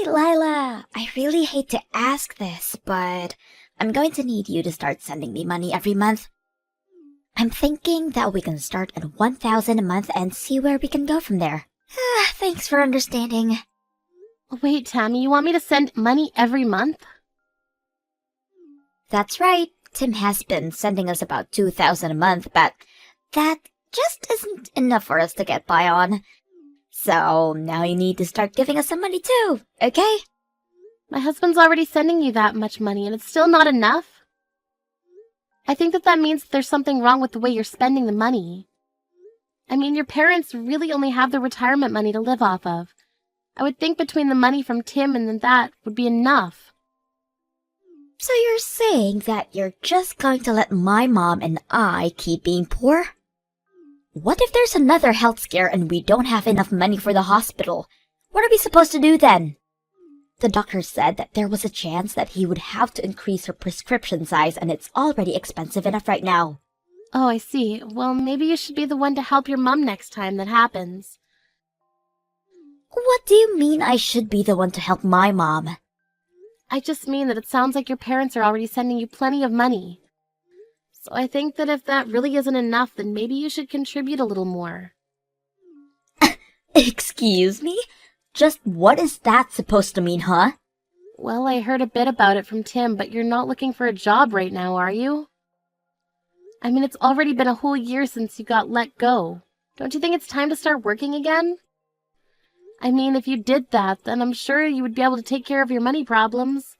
Hey, Lila, I really hate to ask this, but I'm going to need you to start sending me money every month. I'm thinking that we can start at 1,000 a month and see where we can go from there. Thanks for understanding. Wait, Tammy, you want me to send money every month? That's right. Tim has been sending us about 2,000 a month, but that just isn't enough for us to get by on. So now you need to start giving us some money too, okay? My husband's already sending you that much money, and it's still not enough. I think that means that there's something wrong with the way you're spending the money. I mean, your parents really only have the retirement money to live off of. I would think between the money from Tim and that would be enough. So you're saying that you're just going to let my mom and I keep being poor? What if there's another health scare and we don't have enough money for the hospital? What are we supposed to do then? The doctor said that there was a chance that he would have to increase her prescription size, and it's already expensive enough right now. Oh, I see. Well, maybe you should be the one to help your mom next time that happens. What do you mean I should be the one to help my mom? I just mean that it sounds like your parents are already sending you plenty of money. So I think that if that really isn't enough, then maybe you should contribute a little more. Excuse me? Just what is that supposed to mean, huh? Well, I heard a bit about it from Tim, but you're not looking for a job right now, are you? I mean, it's already been a whole year since you got let go. Don't you think it's time to start working again? I mean, if you did that, then I'm sure you would be able to take care of your money problems.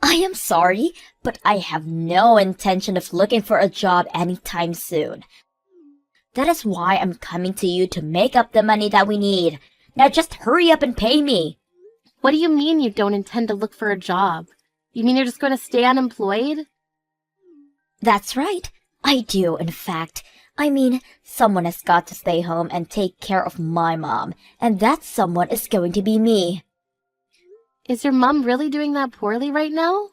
I am sorry, but I have no intention of looking for a job anytime soon. That is why I'm coming to you to make up the money that we need. Now just hurry up and pay me. What do you mean you don't intend to look for a job? You mean you're just going to stay unemployed? That's right. I do, in fact. I mean, someone has got to stay home and take care of my mom, and that someone is going to be me. Is your mom really doing that poorly right now?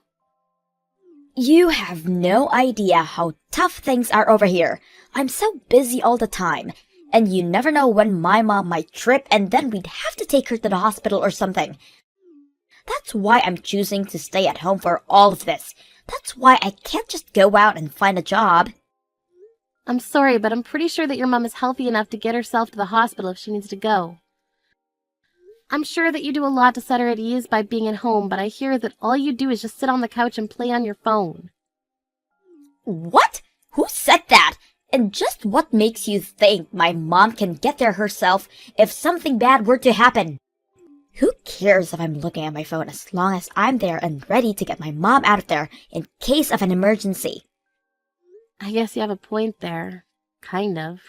You have no idea how tough things are over here. I'm so busy all the time, and you never know when my mom might trip and then we'd have to take her to the hospital or something. That's why I'm choosing to stay at home for all of this. That's why I can't just go out and find a job. I'm sorry, but I'm pretty sure that your mom is healthy enough to get herself to the hospital if she needs to go. I'm sure that you do a lot to set her at ease by being at home, but I hear that all you do is just sit on the couch and play on your phone. What? Who said that? And just what makes you think my mom can get there herself if something bad were to happen? Who cares if I'm looking at my phone as long as I'm there and ready to get my mom out of there in case of an emergency? I guess you have a point there. Kind of.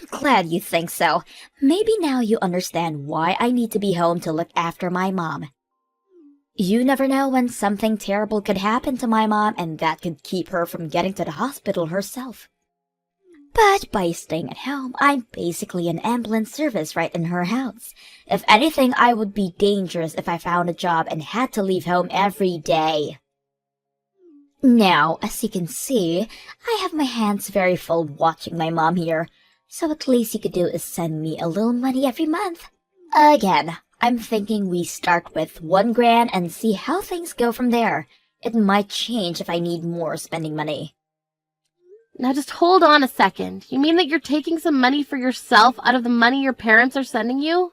I'm glad you think so. Maybe now you understand why I need to be home to look after my mom. You never know when something terrible could happen to my mom, and that could keep her from getting to the hospital herself. But by staying at home, I'm basically an ambulance service right in her house. If anything, I would be dangerous if I found a job and had to leave home every day. Now, as you can see, I have my hands very full watching my mom here, so at least you could do is send me a little money every month. Again, I'm thinking we start with $1,000 and see how things go from there. It might change if I need more spending money. Now just hold on a second. You mean that you're taking some money for yourself out of the money your parents are sending you?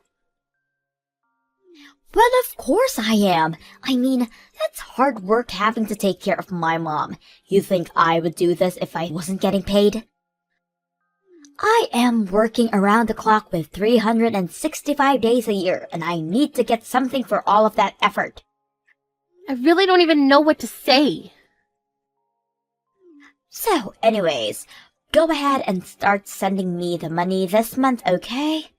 Well, of course I am. I mean, that's hard work having to take care of my mom. You think I would do this if I wasn't getting paid? I am working around the clock with 365 days a year, and I need to get something for all of that effort. I really don't even know what to say. So, anyways, go ahead and start sending me the money this month, okay?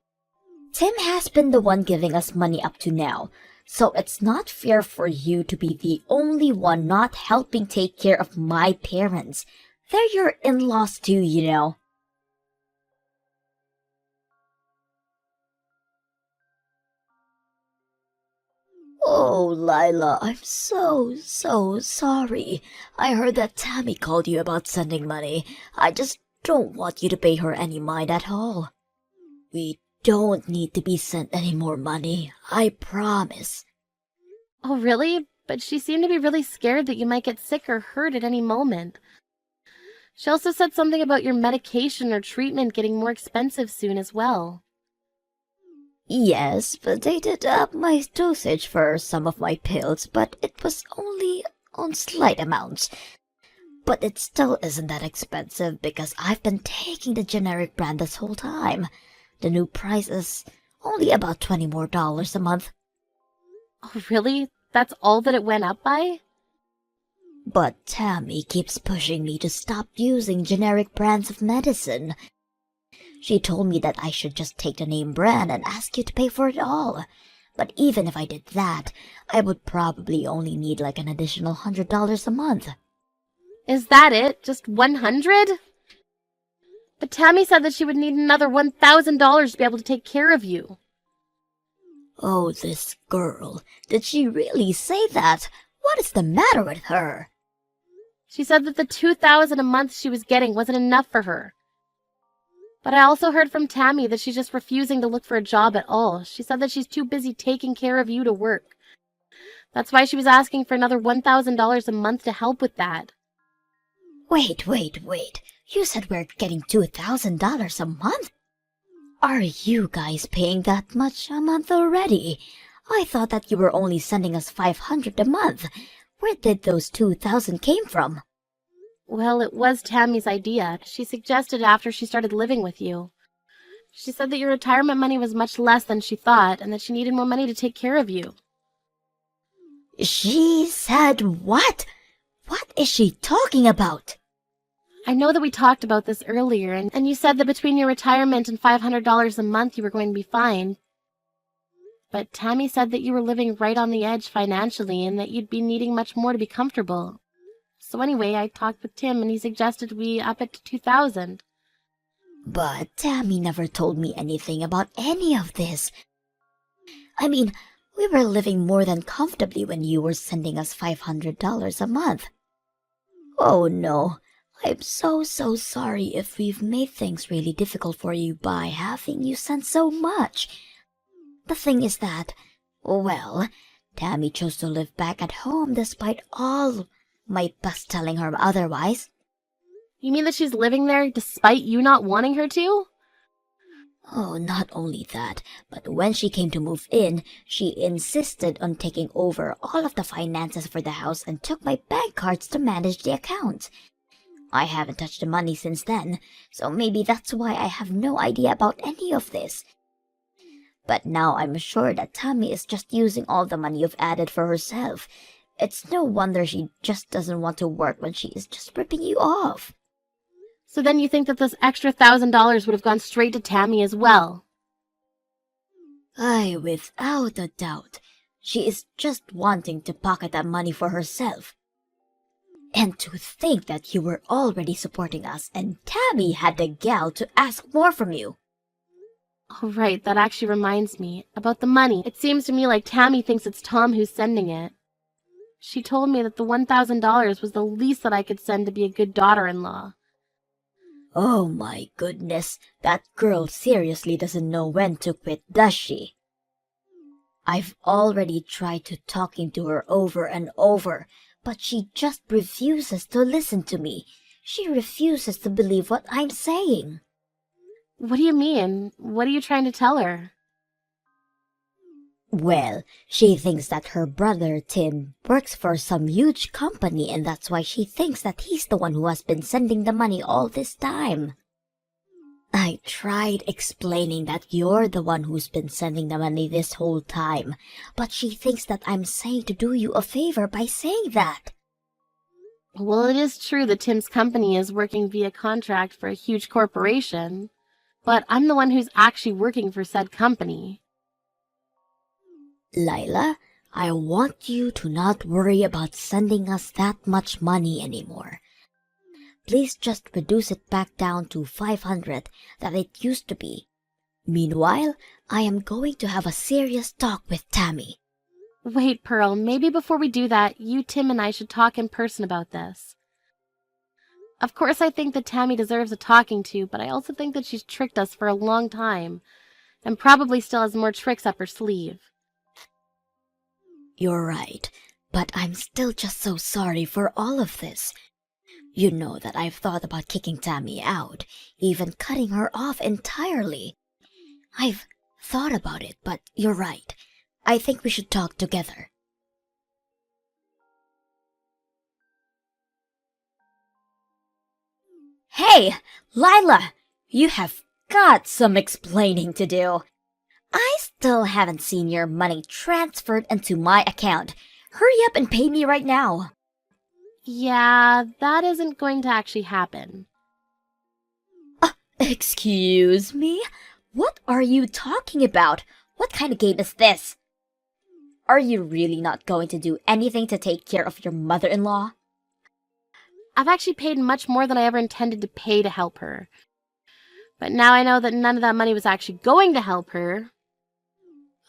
Tim has been the one giving us money up to now, so it's not fair for you to be the only one not helping take care of my parents. They're your in-laws too, you know. Oh, Lila, I'm so sorry. I heard that Tammy called you about sending money. I just don't want you to pay her any mind at all. We don't need to be sent any more money. I promise. Oh, really? But she seemed to be really scared that you might get sick or hurt at any moment. She also said something about your medication or treatment getting more expensive soon as well. Yes, but they did up my dosage for some of my pills, but it was only on slight amounts. But it still isn't that expensive because I've been taking the generic brand this whole time. The new price is only about $20 more a month. Oh, really? That's all that it went up by? But Tammy keeps pushing me to stop using generic brands of medicine. She told me that I should just take the name brand and ask you to pay for it all. But even if I did that, I would probably only need like an additional $100 a month. Is that it? Just 100? But Tammy said that she would need another $1,000 to be able to take care of you. Oh, this girl. Did she really say that? What is the matter with her? She said that the $2,000 a month she was getting wasn't enough for her. But I also heard from Tammy that she's just refusing to look for a job at all. She said that she's too busy taking care of you to work. That's why she was asking for another $1,000 a month to help with that. Wait. You said we're getting $2,000 a month? Are you guys paying that much a month already? I thought that you were only sending us $500 a month. Where did those $2,000 came from? Well, it was Tammy's idea. She suggested it after she started living with you. She said that your retirement money was much less than she thought and that she needed more money to take care of you. She said what? What is she talking about? I know that we talked about this earlier, and you said that between your retirement and $500 a month you were going to be fine. But Tammy said that you were living right on the edge financially and that you'd be needing much more to be comfortable. So anyway, I talked with Tim and he suggested we up it to $2,000. But Tammy never told me anything about any of this. I mean, we were living more than comfortably when you were sending us $500 a month. Oh no, I'm so sorry if we've made things really difficult for you by having you send so much. The thing is that, well, Tammy chose to live back at home despite all my best telling her otherwise. You mean that she's living there despite you not wanting her to? Oh, not only that, but when she came to move in, she insisted on taking over all of the finances for the house and took my bank cards to manage the account. I haven't touched the money since then, so maybe that's why I have no idea about any of this. But now I'm sure that Tammy is just using all the money you've added for herself. It's no wonder she just doesn't want to work when she is just ripping you off. So then you think that this extra $1,000 would have gone straight to Tammy as well? Aye, without a doubt. She is just wanting to pocket that money for herself. And to think that you were already supporting us and Tammy had the gall to ask more from you. Oh, right, that actually reminds me. About the money, it seems to me like Tammy thinks it's Tom who's sending it. She told me that the $1,000 was the least that I could send to be a good daughter-in-law. Oh my goodness, that girl seriously doesn't know when to quit, does she? I've already tried to talking to her over and over, but she just refuses to listen to me. She refuses to believe what I'm saying. What do you mean? What are you trying to tell her? Well, she thinks that her brother Tim works for some huge company and that's why she thinks that he's the one who has been sending the money all this time. I tried explaining that you're the one who's been sending the money this whole time, but she thinks that I'm saying to do you a favor by saying that. Well, it is true that Tim's company is working via contract for a huge corporation, but I'm the one who's actually working for said company. Lila, I want you to not worry about sending us that much money anymore. Please just reduce it back down to 500 that it used to be. Meanwhile, I am going to have a serious talk with Tammy. Wait, Pearl, maybe before we do that, you, Tim, and I should talk in person about this. Of course, I think that Tammy deserves a talking to, but I also think that she's tricked us for a long time. and probably still has more tricks up her sleeve. You're right, but I'm still just so sorry for all of this. You know that I've thought about kicking Tammy out, even cutting her off entirely. I've thought about it, but you're right. I think we should talk together. Hey, Lila! You have got some explaining to do. I still haven't seen your money transferred into my account. Hurry up and pay me right now. Yeah, that isn't going to actually happen. Excuse me? What are you talking about? What kind of game is this? Are you really not going to do anything to take care of your mother-in-law? I've actually paid much more than I ever intended to pay to help her. But now I know that none of that money was actually going to help her.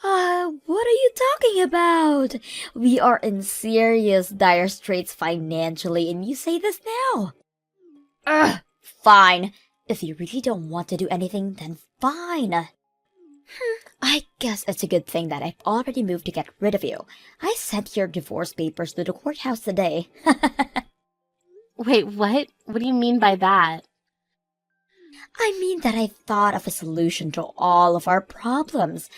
What are you talking about? We are in serious dire straits financially and you say this now? Fine. If you really don't want to do anything, then fine. I guess it's a good thing that I've already moved to get rid of you. I sent your divorce papers to the courthouse today. Wait, what? What do you mean by that? I mean that I thought of a solution to all of our problems.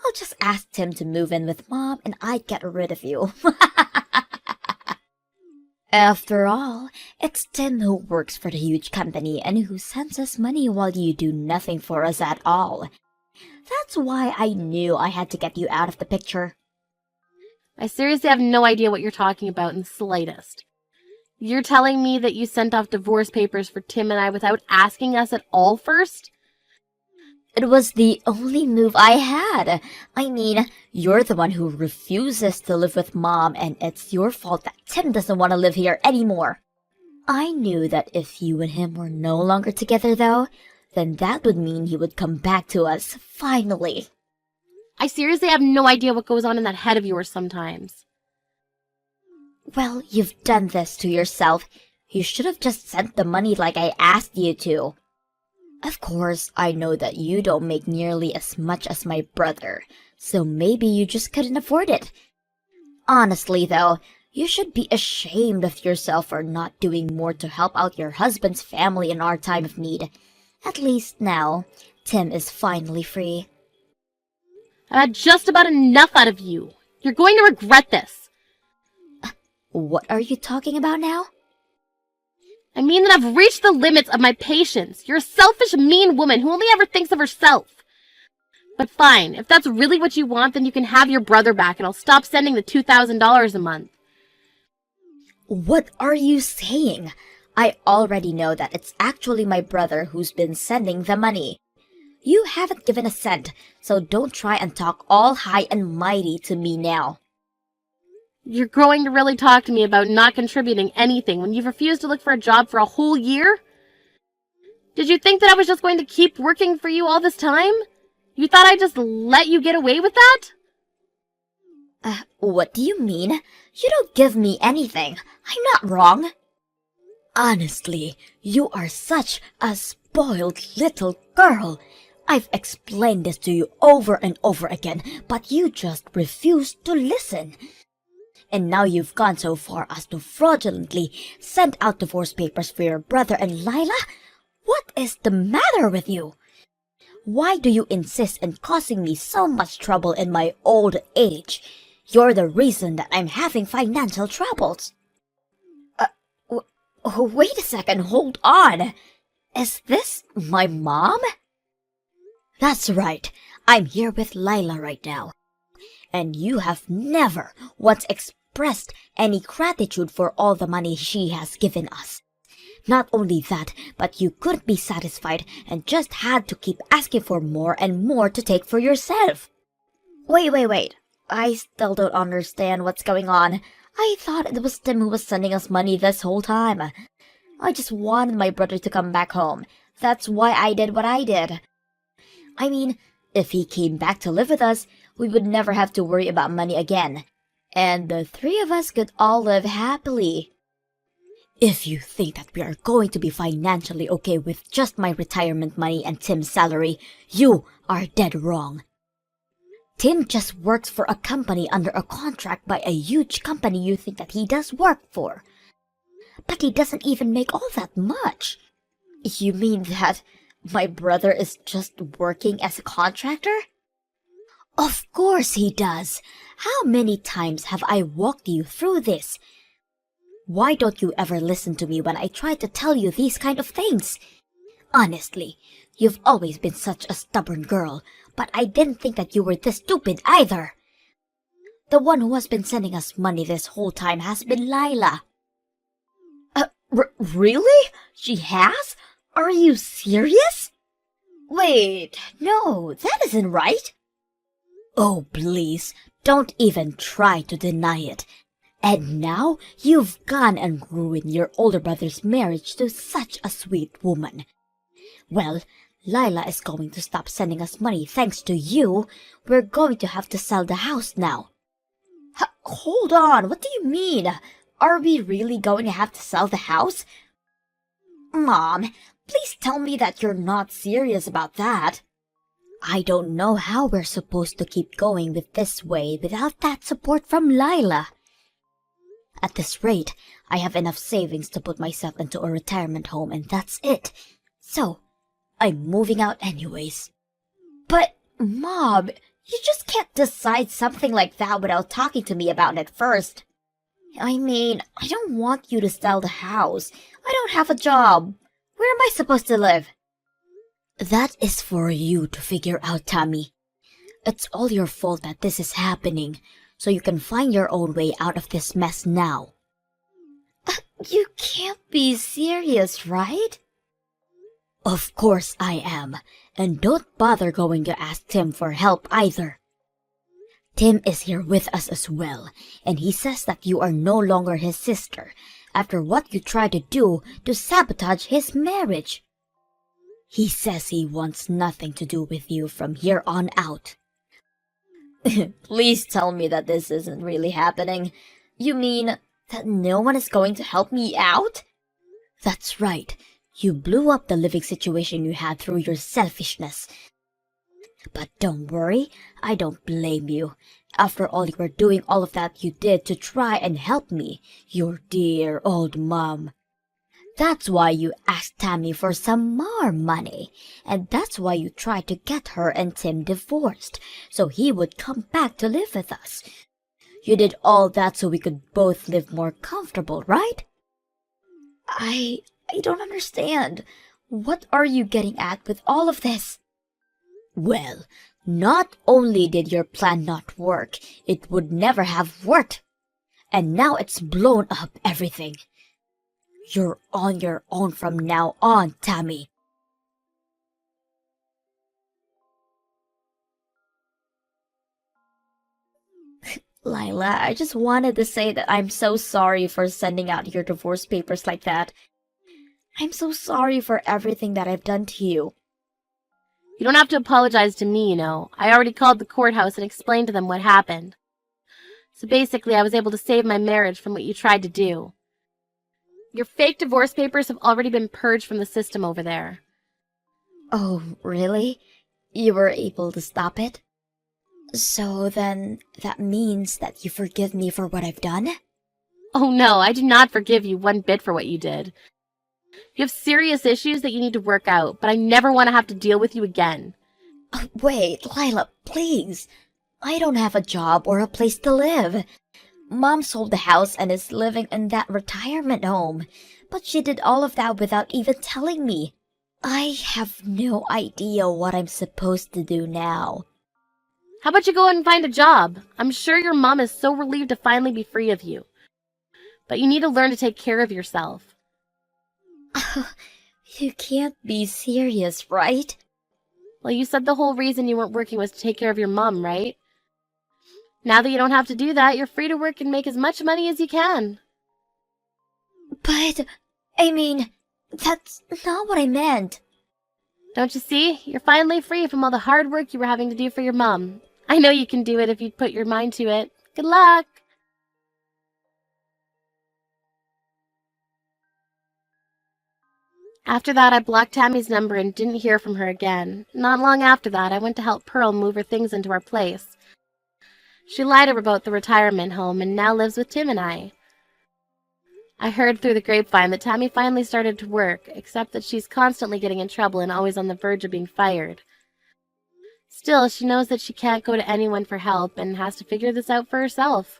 I'll just ask Tim to move in with Mom and I'd get rid of you. After all, it's Tim who works for the huge company and who sends us money while you do nothing for us at all. That's why I knew I had to get you out of the picture. I seriously have no idea what you're talking about in the slightest. You're telling me that you sent off divorce papers for Tim and I without asking us at all first? It was the only move I had. I mean, you're the one who refuses to live with Mom, and it's your fault that Tim doesn't want to live here anymore. I knew that if you and him were no longer together, though, then that would mean he would come back to us, finally. I seriously have no idea what goes on in that head of yours sometimes. Well, you've done this to yourself. You should have just sent the money like I asked you to. Of course, I know that you don't make nearly as much as my brother, so maybe you just couldn't afford it. Honestly, though, you should be ashamed of yourself for not doing more to help out your husband's family in our time of need. At least now, Tim is finally free. I've had just about enough out of you. You're going to regret this. What are you talking about now? I mean that I've reached the limits of my patience. You're a selfish, mean woman who only ever thinks of herself. But fine, if that's really what you want, then you can have your brother back and I'll stop sending the $2,000 a month. What are you saying? I already know that it's actually my brother who's been sending the money. You haven't given a cent, so don't try and talk all high and mighty to me now. You're going to really talk to me about not contributing anything when you've refused to look for a job for a whole year? Did you think that I was just going to keep working for you all this time? You thought I'd just let you get away with that? What do you mean? You don't give me anything. I'm not wrong. Honestly, you are such a spoiled little girl. I've explained this to you over and over again, but you just refuse to listen. And now you've gone so far as to fraudulently send out divorce papers for your brother and Lila? What is the matter with you? Why do you insist on causing me so much trouble in my old age? You're the reason that I'm having financial troubles. Wait a second, hold on. Is this my mom? That's right, I'm here with Lila right now. And you have never once expressed any gratitude for all the money she has given us. Not only that, but you couldn't be satisfied and just had to keep asking for more and more to take for yourself. Wait. I still don't understand what's going on. I thought it was Tim who was sending us money this whole time. I just wanted my brother to come back home. That's why I did what I did. I mean, if he came back to live with us, we would never have to worry about money again. And the three of us could all live happily. If you think that we are going to be financially okay with just my retirement money and Tim's salary, you are dead wrong. Tim just works for a company under a contract by a huge company you think that he does work for. But he doesn't even make all that much. You mean that my brother is just working as a contractor? Of course he does. How many times have I walked you through this? Why don't you ever listen to me when I try to tell you these kind of things? Honestly, you've always been such a stubborn girl, but I didn't think that you were this stupid either. The one who has been sending us money this whole time has been Lila. Really? She has? Are you serious? Wait, no, that isn't right. Oh, please, don't even try to deny it. And now you've gone and ruined your older brother's marriage to such a sweet woman. Well, Lila is going to stop sending us money thanks to you. We're going to have to sell the house now. Hold on, what do you mean? Are we really going to have to sell the house? Mom, please tell me that you're not serious about that. I don't know how we're supposed to keep going with this way without that support from Lila. At this rate, I have enough savings to put myself into a retirement home and that's it. So, I'm moving out anyways. But, Mom, you just can't decide something like that without talking to me about it first. I mean, I don't want you to sell the house. I don't have a job. Where am I supposed to live? That is for you to figure out, Tammy. It's all your fault that this is happening, so you can find your own way out of this mess now. You can't be serious, right? Of course I am, and don't bother going to ask Tim for help either. Tim is here with us as well, and he says that you are no longer his sister after what you tried to do to sabotage his marriage. He says he wants nothing to do with you from here on out. Please tell me that this isn't really happening. You mean that no one is going to help me out? That's right. You blew up the living situation you had through your selfishness. But don't worry, I don't blame you. After all, you were doing all of that you did to try and help me, your dear old mom. That's why you asked Tammy for some more money, and that's why you tried to get her and Tim divorced, so he would come back to live with us. You did all that so we could both live more comfortable, right? I don't understand. What are you getting at with all of this? Well, not only did your plan not work, it would never have worked. And now it's blown up everything. You're on your own from now on, Tammy. Lila, I just wanted to say that I'm so sorry for sending out your divorce papers like that. I'm so sorry for everything that I've done to you. You don't have to apologize to me, you know. I already called the courthouse and explained to them what happened. So basically, I was able to save my marriage from what you tried to do. Your fake divorce papers have already been purged from the system over there. Oh, really? You were able to stop it? So then, that means that you forgive me for what I've done? Oh no, I do not forgive you one bit for what you did. You have serious issues that you need to work out, but I never want to have to deal with you again. Wait, Lila, please. I don't have a job or a place to live. Mom sold the house and is living in that retirement home, but she did all of that without even telling me. I have no idea what I'm supposed to do now. How about you go and find a job? I'm sure your mom is so relieved to finally be free of you. But you need to learn to take care of yourself. You can't be serious, right? Well, you said the whole reason you weren't working was to take care of your mom, right? Now that you don't have to do that, you're free to work and make as much money as you can. But, I mean, that's not what I meant. Don't you see? You're finally free from all the hard work you were having to do for your mom. I know you can do it if you put your mind to it. Good luck! After that, I blocked Tammy's number and didn't hear from her again. Not long after that, I went to help Pearl move her things into our place. She lied about the retirement home and now lives with Tim and I. I heard through the grapevine that Tammy finally started to work, except that she's constantly getting in trouble and always on the verge of being fired. Still, she knows that she can't go to anyone for help and has to figure this out for herself.